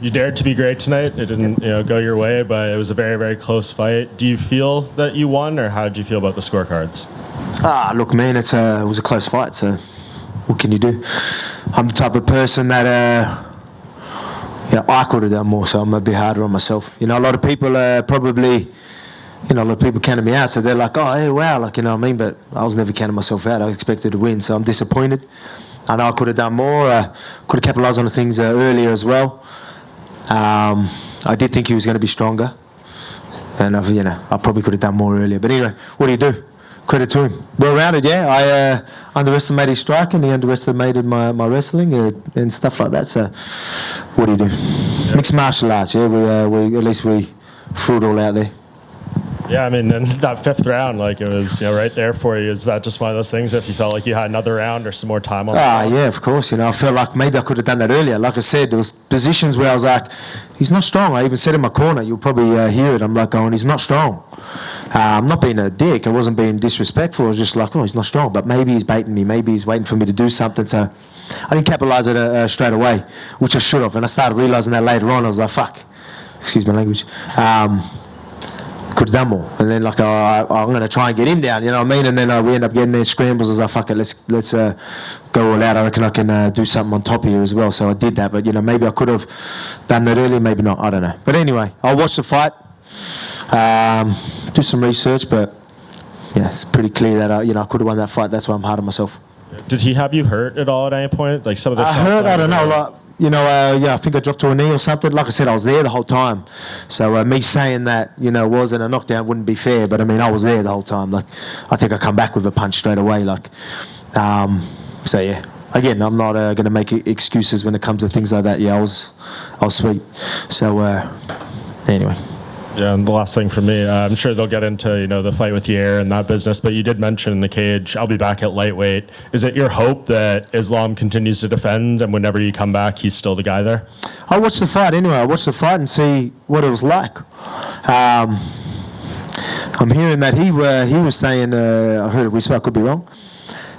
You dared to be great tonight. It didn't, go your way, but it was a very, very close fight. Do you feel that you won, or how did you feel about the scorecards? Look, man, it was a close fight. So, what can you do? I'm the type of person that, I could have done more. So I'm a bit harder on myself. A lot of people probably, a lot of people counted me out. So they're like, oh, hey, wow, like, you know what I mean? But I was never counting myself out. I expected to win. So I'm disappointed. I know I could have done more. Could have capitalised on the things earlier as well. I did think he was going to be stronger, and I probably could have done more earlier. But anyway, what do you do? Credit to him. Well-rounded, yeah. I underestimated his striking, he underestimated my wrestling and stuff like that. So, what do you do? Yep. Mixed martial arts, yeah. We at least we threw it all out there. Yeah, I mean, in that fifth round, like, it was, right there for you. Is that just one of those things, if you felt like you had another round or some more time on the clock? Yeah, of course. I felt like maybe I could have done that earlier. Like I said, there was positions where I was like, he's not strong. I even said in my corner, you'll probably hear it. I'm like going, he's not strong. I'm not being a dick. I wasn't being disrespectful. I was just like, oh, he's not strong. But maybe he's baiting me. Maybe he's waiting for me to do something. So I didn't capitalise it straight away, which I should have. And I started realising that later on. I was like, fuck. Excuse my language. Could have done more, and then like I'm going to try and get him down, you know what I mean? And then we end up getting their scrambles. I was like, fuck it, let's go all out. I reckon I can do something on top here as well. So I did that, but maybe I could have done that earlier, maybe not. I don't know. But anyway, I'll watch the fight, do some research, but yeah, it's pretty clear that I could have won that fight. That's why I'm hard on myself. Did he have you hurt at all at any point? Like some of the shots I don't know. Like, I think I dropped to a knee or something. Like I said, I was there the whole time. So me saying that, wasn't a knockdown wouldn't be fair. But I mean, I was there the whole time. Like, I think I come back with a punch straight away. Like, so yeah. Again, I'm not going to make excuses when it comes to things like that. Yeah, I was sweet. So anyway. Yeah, and the last thing for me, I'm sure they'll get into, the fight with Yair and that business, but you did mention in the cage, I'll be back at lightweight. Is it your hope that Islam continues to defend, and whenever you come back, he's still the guy there? I'll watch the fight anyway. I'll watch the fight and see what it was like. I'm hearing that he was saying, I heard it, I could be wrong,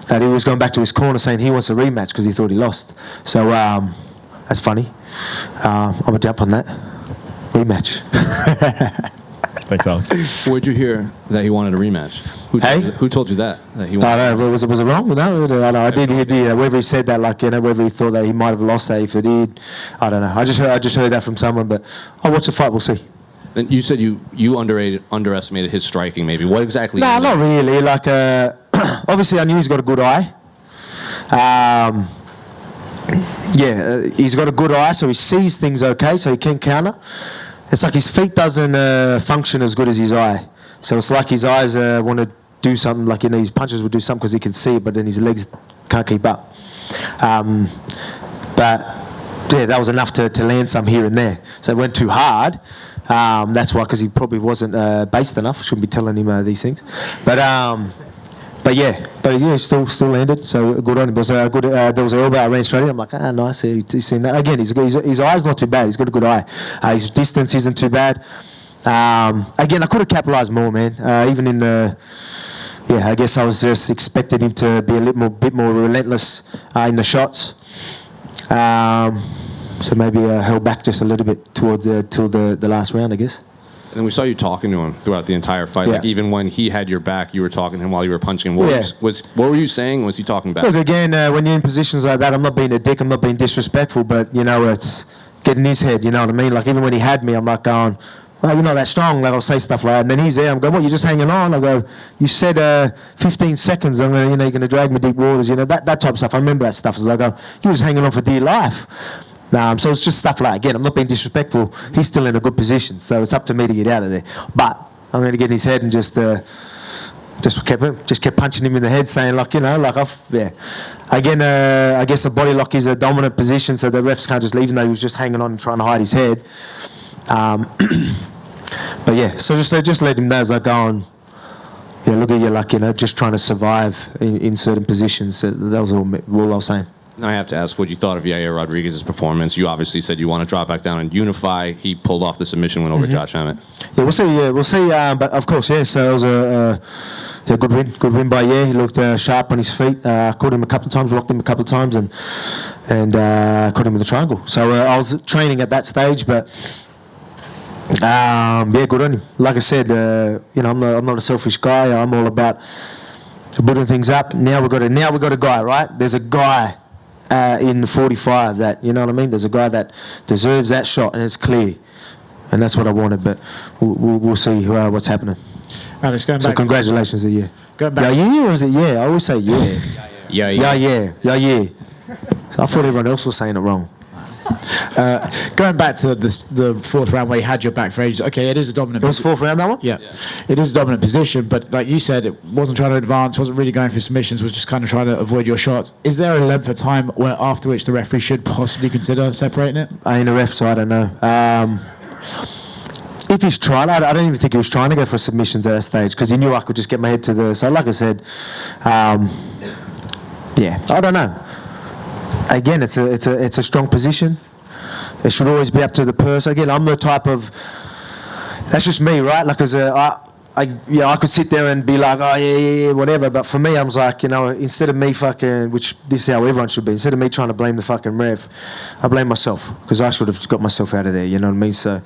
that he was going back to his corner saying he wants a rematch because he thought he lost. So that's funny. I'm going to jump on that. Rematch. Thanks, Alex. Where'd you hear that he wanted a rematch? Who told you that he wanted? I don't know. Was it wrong? No, I did hear whether he said that, like, whether he thought that he might have lost that if it did. I don't know. I just heard that from someone, but I'll watch the fight. We'll see. And you said you underestimated his striking. Maybe what exactly? No, not really. Like, obviously, I knew he's got a good eye. He's got a good eye, so he sees things okay, so he can counter. It's like his feet doesn't function as good as his eye. So it's like his eyes want to do something, like, his punches would do something because he can see it, but then his legs can't keep up. But, yeah, that was enough to land some here and there. So it went too hard. That's why, because he probably wasn't based enough. I shouldn't be telling him these things. But yeah, still landed. So good on him. There was an elbow. I ran straight in. I'm like, nice. He's seen that again. His eye's not too bad. He's got a good eye. His distance isn't too bad. Again, I could have capitalised more, man. Even in the, I guess I was just expecting him to be a bit more relentless in the shots. So maybe held back just a little bit till the last round, I guess. And we saw you talking to him throughout the entire fight. Yeah. Like, even when he had your back, you were talking to him while you were punching him. What were you saying? Was he talking back? Look, again, when you're in positions like that, I'm not being a dick, I'm not being disrespectful, but, it's getting his head, you know what I mean? Like, even when he had me, I'm like going, well, you're not that strong. Like, I'll say stuff like that. And then he's there, I'm going, what, you're just hanging on? I go, you said 15 seconds, I'm gonna, you're going to drag me deep waters, that type of stuff. I remember that stuff. I was like, you're just hanging on for dear life. So it's just stuff like, again, I'm not being disrespectful. He's still in a good position, so it's up to me to get out of there. But I'm going to get in his head and just kept punching him in the head, saying, like, Again, I guess a body lock is a dominant position, so the refs can't just leave him, though he was just hanging on and trying to hide his head. But yeah, so just let him know as I go on. Yeah, look at you, like, just trying to survive in certain positions. So that was all I was saying. Now I have to ask what you thought of Yair Rodriguez's performance. You obviously said you want to drop back down and unify. He pulled off the submission win over Josh Emmett. Yeah, we'll see. Yeah, we'll see. But of course, so it was a good win by Yair. He looked sharp on his feet. Caught him a couple of times, rocked him a couple of times, and and caught him with a triangle. So I was training at that stage, but yeah, good on him. Like I said, I'm not a selfish guy. I'm all about building things up. Now we got a guy, right? There's a guy in the 45 that, you know what I mean? There's a guy that deserves that shot, and it's clear. And that's what I wanted, but we'll see what's happening. Alex, going so back. Congratulations to you. Going back. Yeah, or is it yeah? I always say yeah. Yeah. I thought everyone else was saying it wrong. Going back to the fourth round where you had your back for ages. Okay, it is a dominant. It was fourth round, that one? Yeah. It is a dominant position, but like you said, it wasn't trying to advance, wasn't really going for submissions, was just kind of trying to avoid your shots. Is there a length of time where after which the referee should possibly consider separating it? I ain't a ref, so I don't know. If he's tried, I don't even think he was trying to go for submissions at that stage because he knew I could just get my head to the. So, like I said, yeah, I don't know. Again, it's a strong position. It should always be up to the person. Again, I'm the type of. That's just me, right? Like I could sit there and be like, oh yeah, whatever. But for me, I was like, instead of me fucking, which this is how everyone should be. Instead of me trying to blame the fucking ref, I blame myself because I should have got myself out of there. You know what I mean? So.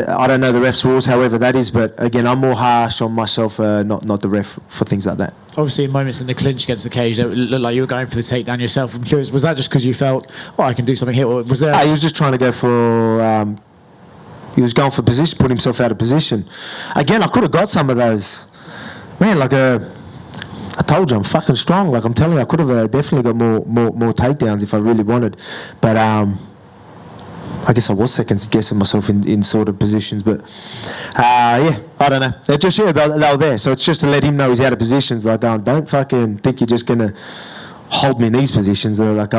I don't know the ref's rules, however that is, but again, I'm more harsh on myself, not the ref, for things like that. Obviously, in moments in the clinch against the cage, it looked like you were going for the takedown yourself. I'm curious, was that just because you felt, I can do something here, or was there? He was just trying to go for. He was going for position, put himself out of position. Again, I could have got some of those. Man, I told you, I'm fucking strong. Like I'm telling you, I could have definitely got more takedowns if I really wanted, but I guess I was second guessing myself in sort of positions, but yeah, I don't know. They were there, so it's just to let him know he's out of positions. Like, don't fucking think you're just gonna hold me in these positions. They're like,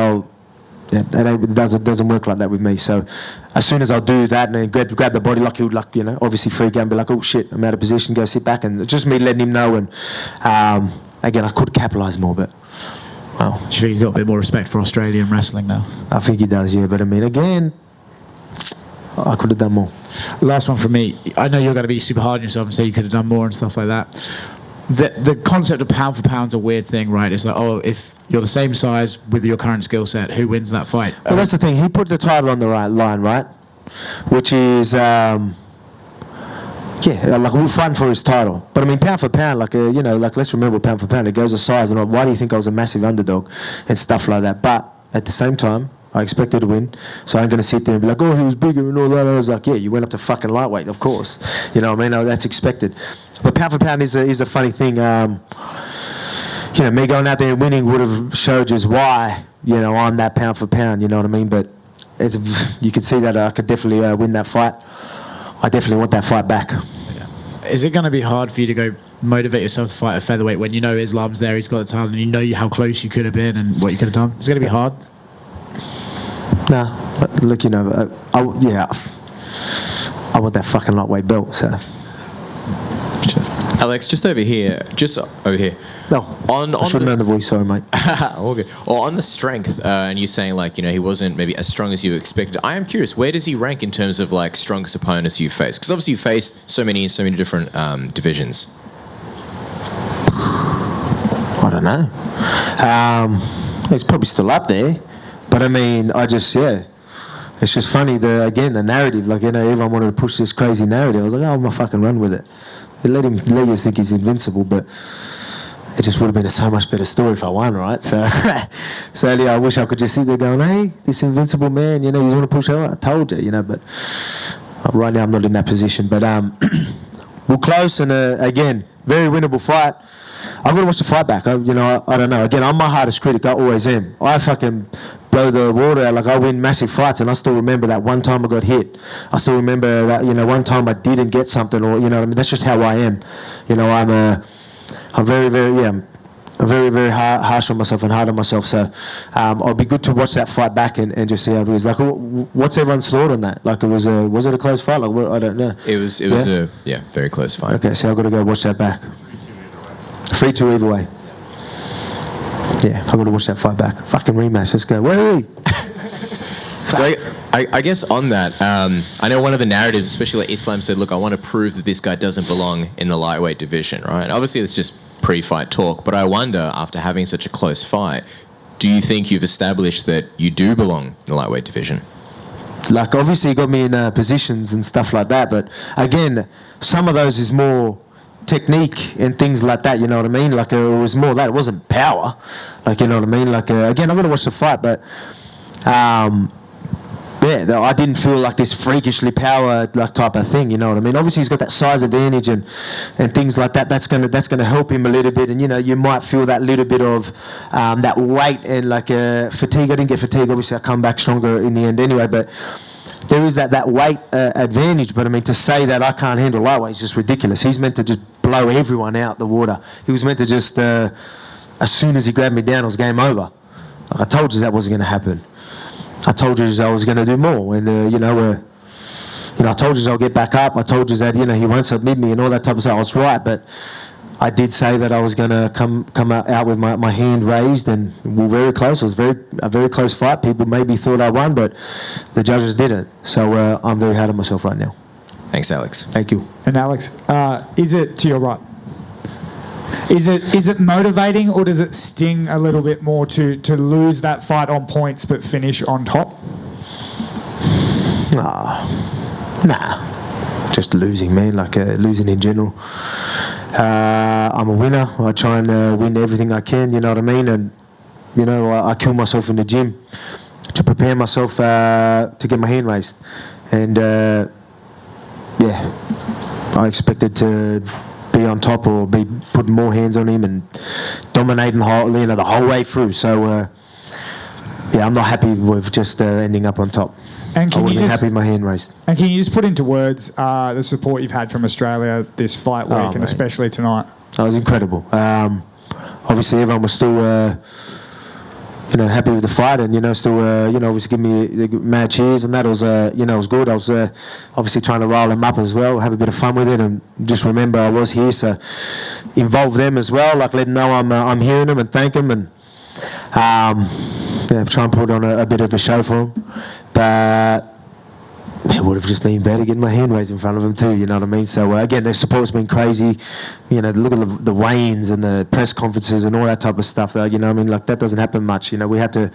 it doesn't work like that with me. So as soon as I'll do that and then grab the body, like he would, obviously freak out and be like, oh shit, I'm out of position, go sit back, and just me letting him know. And again, I could capitalise more, but. Well, do you think he's got a bit more respect for Australian wrestling now? I think he does, yeah. But I mean, again. I could have done more. Last one from me. I know you're going to be super hard on yourself and say you could have done more and stuff like that. The concept of pound for pound is a weird thing, right? It's like, if you're the same size with your current skill set, who wins that fight? Well, that's the thing. He put the title on the right line, right? Which is, we're fighting for his title. But I mean, pound for pound, let's remember pound for pound. It goes a size, and why do you think I was a massive underdog and stuff like that? But at the same time, I expected to win, so I'm going to sit there and be like, he was bigger and all that. And I was like, yeah, you went up to fucking lightweight, of course. You know what I mean? That's expected. But pound for pound is a funny thing. Me going out there and winning would have showed you why, I'm that pound for pound, you know what I mean? But you could see that I could definitely win that fight. I definitely want that fight back. Yeah. Is it going to be hard for you to go motivate yourself to fight a featherweight when you know Islam's there, he's got the talent, and you know how close you could have been and what you could have done? Is it going to be hard? No, look, I want that fucking lightweight belt, so. Alex, just over here. No, I should have known the voice, sorry, mate. All good. Well, on the strength, and you saying, he wasn't maybe as strong as you expected, I am curious, where does he rank in terms of, strongest opponents you've faced? Because obviously you've faced so many different divisions. I don't know. He's probably still up there. But I mean, it's just funny, the narrative, everyone wanted to push this crazy narrative. I was like, I'm going to fucking run with it. Let you think he's invincible, but it just would have been a so much better story if I won, right? So I wish I could just sit there going, hey, this invincible man, he's going to push out. I told you, but right now I'm not in that position. But we're close, and again, very winnable fight. I'm going to watch the fight back. I don't know. Again, I'm my hardest critic. I always am. I fucking blow the water out. I win massive fights, and I still remember that one time I got hit. I still remember that, one time I didn't get something, or, that's just how I am. I'm very, very, I'm very, very harsh on myself and hard on myself. So it'll be good to watch that fight back and just see how it is. What's everyone's thought on that? Was it a close fight? I don't know. It was a very close fight. Okay, so I've got to go watch that back. 3-2 either way. Yeah, I've got to watch that fight back. Fucking rematch. Let's go. Woo! So I guess on that, I know one of the narratives, especially like Islam said, look, I want to prove that this guy doesn't belong in the lightweight division, right? Obviously, it's just pre-fight talk, but I wonder, after having such a close fight, do you think you've established that you do belong in the lightweight division? Like, obviously, he got me in positions and stuff like that. But again, some of those is more technique and things like that. You know what I mean? Like, it was more that. It wasn't power. Like, you know what I mean? Like, again, I'm gonna watch the fight, but yeah, I didn't feel like this freakishly power like type of thing. You know what I mean? Obviously, he's got that size advantage and things like that. That's gonna help him a little bit. And you know, you might feel that little bit of that weight and like fatigue. I didn't get fatigue. Obviously, I come back stronger in the end anyway. But there is that weight advantage. But I mean, to say that I can't handle lightweight is just ridiculous. He's meant to just blow everyone out the water. He was meant to just as soon as he grabbed me down, it was game over. Like, I told you that wasn't going to happen. I told you I was going to do more, and I told you I'll get back up. I told you that he won't submit me and all that type of stuff. I was right, but I did say that I was going to come out with my hand raised, and we were very close. It was a very close fight. People maybe thought I won, but the judges didn't. So I'm very hard on myself right now. Thanks, Alex. Thank you. And Alex, is it to your right? Is it motivating, or does it sting a little bit more to lose that fight on points but finish on top? Nah. Just losing, man. Like losing in general. I'm a winner. I try and win everything I can. You know what I mean? And I kill myself in the gym to prepare myself to get my hand raised. And I expected to be on top or be putting more hands on him and dominating the whole way through. So I'm not happy with just ending up on top. And I would have been happy with my hand raised. And can you just put into words the support you've had from Australia this fight week and especially tonight? That was incredible. Obviously, everyone was still happy with the fight, and still obviously give me the mad cheers, and that was it was good. I was obviously trying to rile them up as well, have a bit of fun with it, and just remember I was here, so involve them as well, like let them know I'm hearing them and thank them, and try and put on a bit of a show for them. But it would have just been better getting my hand raised in front of them too, you know what I mean? So again, their support's been crazy. Look at the weigh-ins and the press conferences and all that type of stuff. You know what I mean? Like, that doesn't happen much. We had to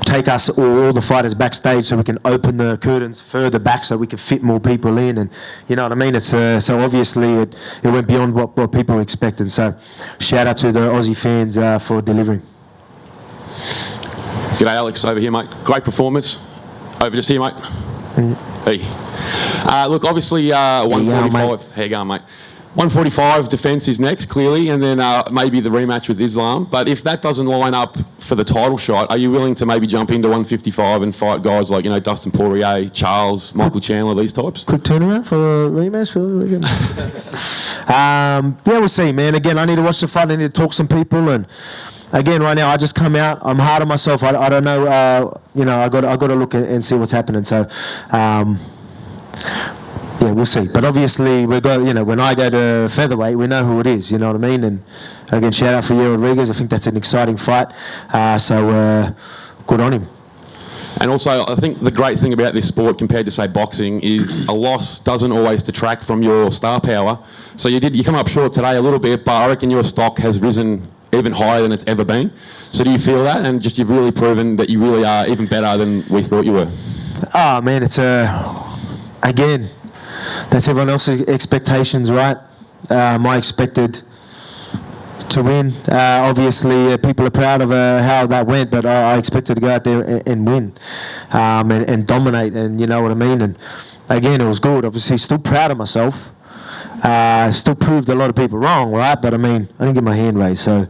take us all the fighters backstage so we can open the curtains further back so we can fit more people in, and you know what I mean? It's so obviously it went beyond what people were expecting. So shout out to the Aussie fans for delivering. G'day, Alex, over here, mate. Great performance. Over just here, mate. Hey. Look, obviously, 145. How you going, mate? 145 defence is next, clearly, and then maybe the rematch with Islam. But if that doesn't line up for the title shot, are you willing to maybe jump into 155 and fight guys like, Dustin Poirier, Charles, Michael Chandler, these types? Quick turnaround for a rematch for the weekend. We'll see, man. Again, I need to watch the fight. I need to talk to some people, and again, right now, I just come out. I'm hard on myself. I don't know. I got to look and see what's happening. So, we'll see. But obviously, we got. When I go to featherweight, we know who it is. You know what I mean? And again, shout out for Yair Rodriguez. I think that's an exciting fight. Good on him. And also, I think the great thing about this sport compared to, say, boxing is a loss doesn't always detract from your star power. So you come up short today a little bit, but I reckon your stock has risen even higher than it's ever been. So do you feel that? And just you've really proven that you really are even better than we thought you were. Oh, man, it's again, that's everyone else's expectations, right? I expected to win. Obviously, people are proud of how that went, but I expected to go out there and win and dominate, and you know what I mean? And again, it was good. Obviously, still proud of myself. Still proved a lot of people wrong, right? But I mean, I didn't get my hand raised. So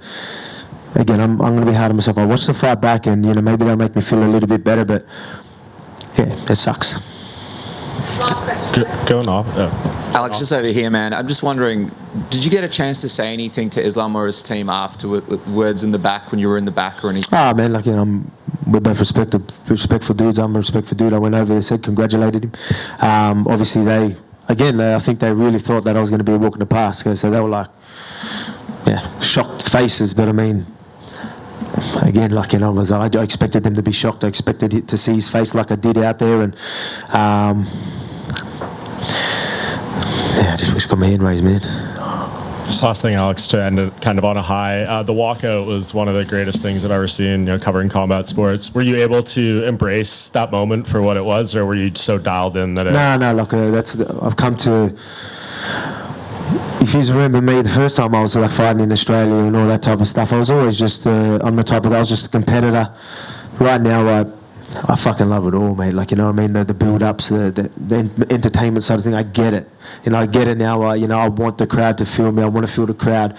again, I'm going to be hard on myself. I'll watch the fight back, and maybe that'll make me feel a little bit better. But yeah, it sucks. Last question. Going off. Alex, just over here, man. I'm just wondering, did you get a chance to say anything to Islam or his team afterwards in the back when you were in the back or anything? Man, we're both respectful dudes. I'm a respectful dude. I went over there, said, congratulated him. Obviously, I think they really thought that I was going to be a walk in the park. So they were like, shocked faces. But I mean, again, I expected them to be shocked. I expected to see his face like I did out there. And I just wish I got my hand raised, man. Just last thing, Alex, to end it kind of on a high. The walkout was one of the greatest things I've ever seen, covering combat sports. Were you able to embrace that moment for what it was, or were you so dialed in that it... No, look, I've come to... If you remember me, the first time I was like fighting in Australia and all that type of stuff, I was always just, I'm the type of guy, I was just a competitor. Right now, I fucking love it all, mate. Like, you know what I mean? The build-ups, the entertainment side of thing, I get it. I get it now. I want the crowd to feel me. I want to feel the crowd.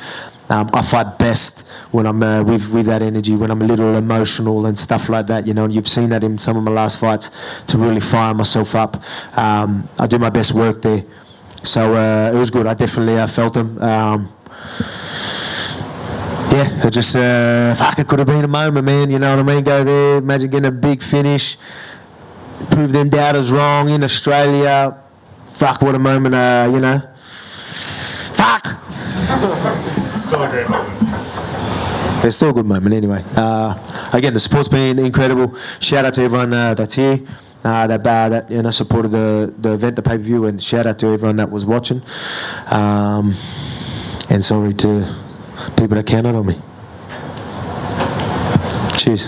I fight best when I'm with that energy, when I'm a little emotional and stuff like that. You've seen that in some of my last fights, to really fire myself up. I do my best work there. So it was good. I definitely felt them. It just, fuck, it could have been a moment, man. You know what I mean? Go there, imagine getting a big finish, prove them doubters wrong in Australia. Fuck, what a moment, Fuck! Still a great moment. It's still a good moment anyway. Again, the support's been incredible. Shout out to everyone that's here. That supported the event, the pay-per-view, and shout out to everyone that was watching. And sorry to people that counted on me. Cheers.